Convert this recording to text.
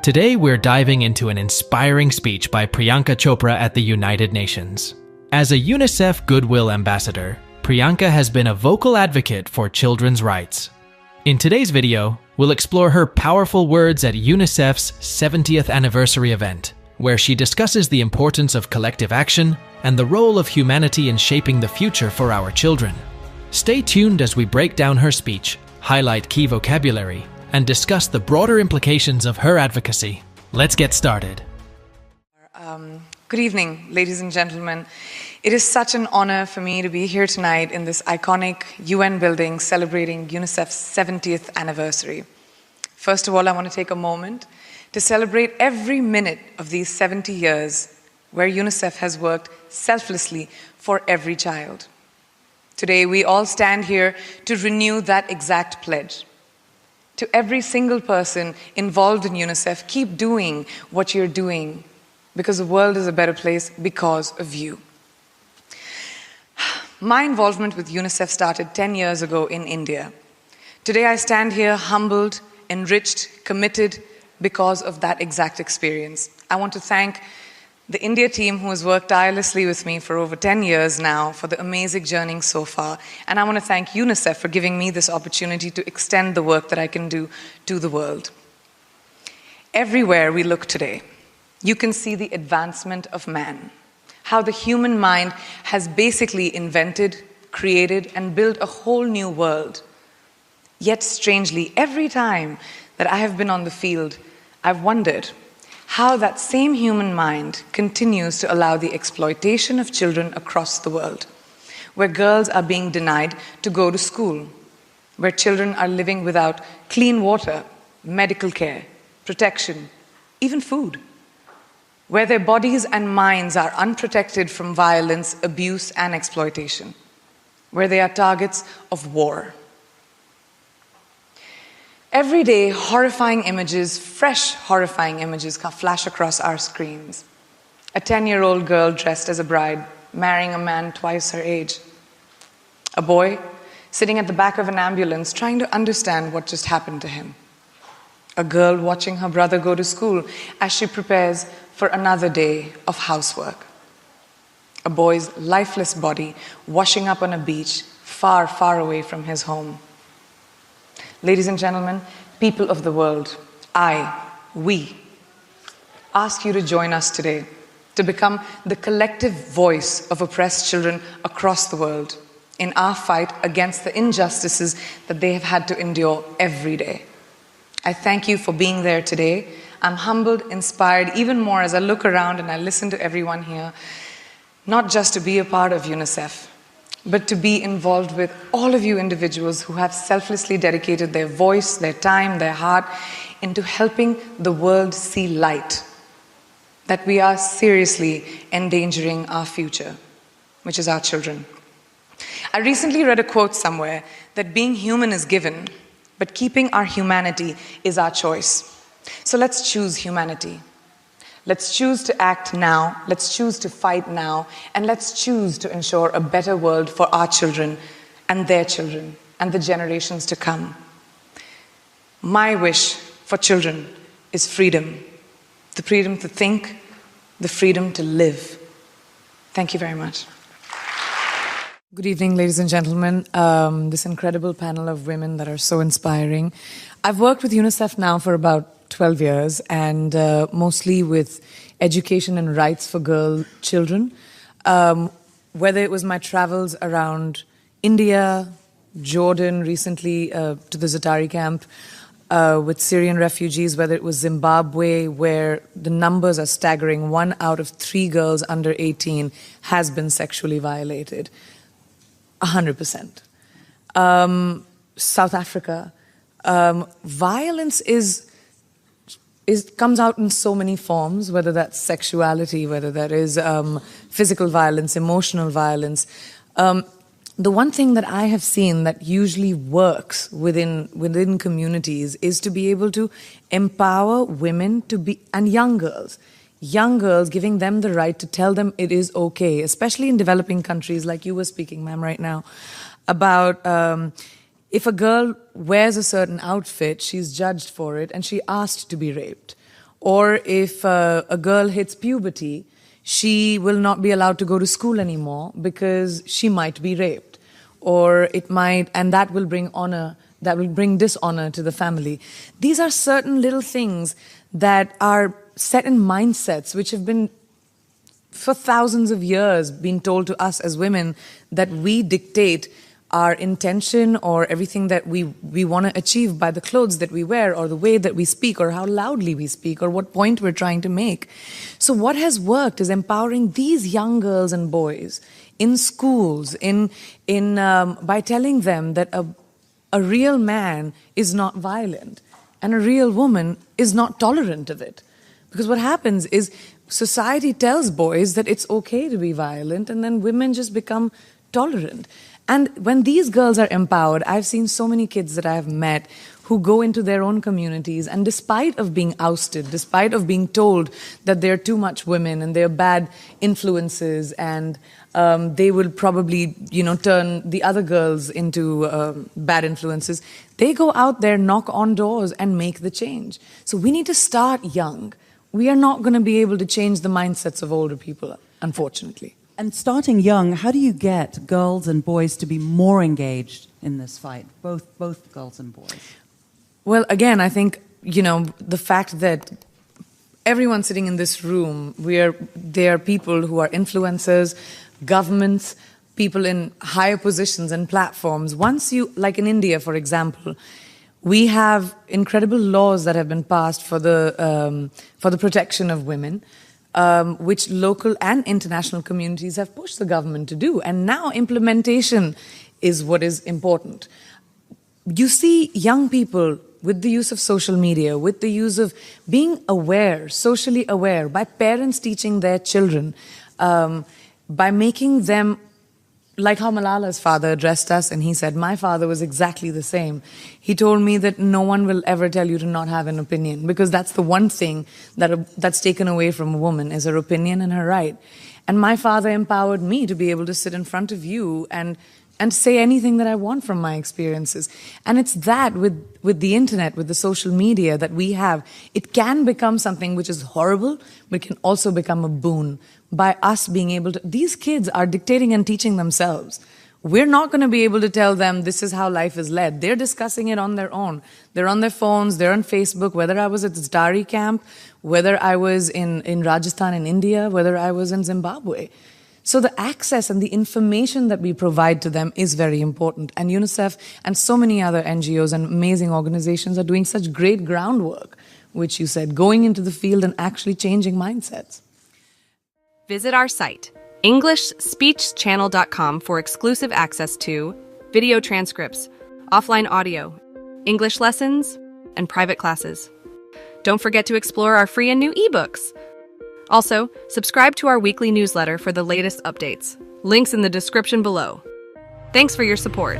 Today we're diving into an inspiring speech by Priyanka Chopra at the United Nations. As a UNICEF Goodwill Ambassador, Priyanka has been a vocal advocate for children's rights. In today's video, we'll explore her powerful words at UNICEF's 70th anniversary event, where she discusses the importance of collective action and the role of humanity in shaping the future for our children. Stay tuned as we break down her speech, highlight key vocabulary, and discuss the broader implications of her advocacy. Let's get started. Good evening, ladies and gentlemen. It is such an honor for me to be here tonight in this iconic UN building celebrating UNICEF's 70th anniversary. First of all, I want to take a moment to celebrate every minute of these 70 years where UNICEF has worked selflessly for every child. Today, we all stand here to renew that exact pledge. To every single person involved in UNICEF, keep doing what you're doing because the world is a better place because of you. My involvement with UNICEF started 10 years ago in India. Today I stand here humbled, enriched, committed because of that exact experience. I want to thank the India team who has worked tirelessly with me for over 10 years now for the amazing journey so far. And I want to thank UNICEF for giving me this opportunity to extend the work that I can do to the world. Everywhere we look today, you can see the advancement of man, how the human mind has basically invented, created, and built a whole new world. Yet strangely, every time that I have been on the field, I've wondered how that same human mind continues to allow the exploitation of children across the world, where girls are being denied to go to school, where children are living without clean water, medical care, protection, even food, where their bodies and minds are unprotected from violence, abuse, and exploitation, where they are targets of war. Every day, horrifying images, fresh horrifying images flash across our screens. A 10-year-old girl dressed as a bride, marrying a man twice her age. A boy sitting at the back of an ambulance trying to understand what just happened to him. A girl watching her brother go to school as she prepares for another day of housework. A boy's lifeless body washing up on a beach far, far away from his home. Ladies and gentlemen, people of the world, we ask you to join us today to become the collective voice of oppressed children across the world in our fight against the injustices that they have had to endure every day. I thank you for being there today. I'm humbled, inspired even more as I look around and I listen to everyone here, not just to be a part of UNICEF, but to be involved with all of you individuals who have selflessly dedicated their voice, their time, their heart into helping the world see light, that we are seriously endangering our future, which is our children. I recently read a quote somewhere that being human is given, but keeping our humanity is our choice. So let's choose humanity. Let's choose to act now, let's choose to fight now, and let's choose to ensure a better world for our children and their children and the generations to come. My wish for children is freedom. The freedom to think, the freedom to live. Thank you very much. Good evening, ladies and gentlemen. This incredible panel of women that are so inspiring. I've worked with UNICEF now for about 12 years, and mostly with education and rights for children. Whether it was my travels around India, Jordan, recently to the Zatari camp with Syrian refugees, whether it was Zimbabwe, where the numbers are staggering. 1 out of 3 girls under 18 has been sexually violated. 100%. South Africa. Violence comes out in so many forms, whether that's sexuality, whether that is physical violence, emotional violence. The one thing that I have seen that usually works within communities is to be able to empower women and young girls, giving them the right to tell them it is okay, especially in developing countries like you were speaking, ma'am, right now, about if a girl wears a certain outfit, she's judged for it and she asked to be raped. Or if a girl hits puberty, she will not be allowed to go to school anymore because she might be raped. Or it might, and that will bring dishonor to the family. These are certain little things that are set in mindsets which have been for thousands of years been told to us as women, that we dictate our intention or everything that we want to achieve by the clothes that we wear, or the way that we speak, or how loudly we speak, or what point we're trying to make. So what has worked is empowering these young girls and boys in schools, by telling them that a real man is not violent and a real woman is not tolerant of it. Because what happens is society tells boys that it's okay to be violent, and then women just become tolerant. And when these girls are empowered, I've seen so many kids that I've met who go into their own communities, and despite of being ousted, despite of being told that they're too much women and they're bad influences, and they will probably, turn the other girls into bad influences, they go out there, knock on doors, and make the change. So we need to start young. We are not going to be able to change the mindsets of older people, unfortunately. And starting young, how do you get girls and boys to be more engaged in this fight, both girls and boys? Well, again, I think, the fact that everyone sitting in this room, they are people who are influencers, governments, people in higher positions and platforms. Once you, like in India, for example, we have incredible laws that have been passed for the protection of women, which local and international communities have pushed the government to do. And now implementation is what is important. You see young people with the use of social media, with the use of being aware, socially aware, by parents teaching their children, by making them, like how Malala's father addressed us, and he said, my father was exactly the same. He told me that no one will ever tell you to not have an opinion, because that's the one thing that's taken away from a woman, is her opinion and her right. And my father empowered me to be able to sit in front of you and say anything that I want from my experiences. And it's that with the internet, with the social media that we have, it can become something which is horrible, but it can also become a boon by us being able to. These kids are dictating and teaching themselves. We're not going to be able to tell them this is how life is led. They're discussing it on their own. They're on their phones, they're on Facebook, whether I was at this Dari camp, whether I was in Rajasthan in India, whether I was in Zimbabwe. So the access and the information that we provide to them is very important. And UNICEF and so many other NGOs and amazing organizations are doing such great groundwork, which you said, going into the field and actually changing mindsets. Visit our site, EnglishSpeechChannel.com, for exclusive access to video transcripts, offline audio, English lessons, and private classes. Don't forget to explore our free and new ebooks. Also, subscribe to our weekly newsletter for the latest updates. Links in the description below. Thanks for your support.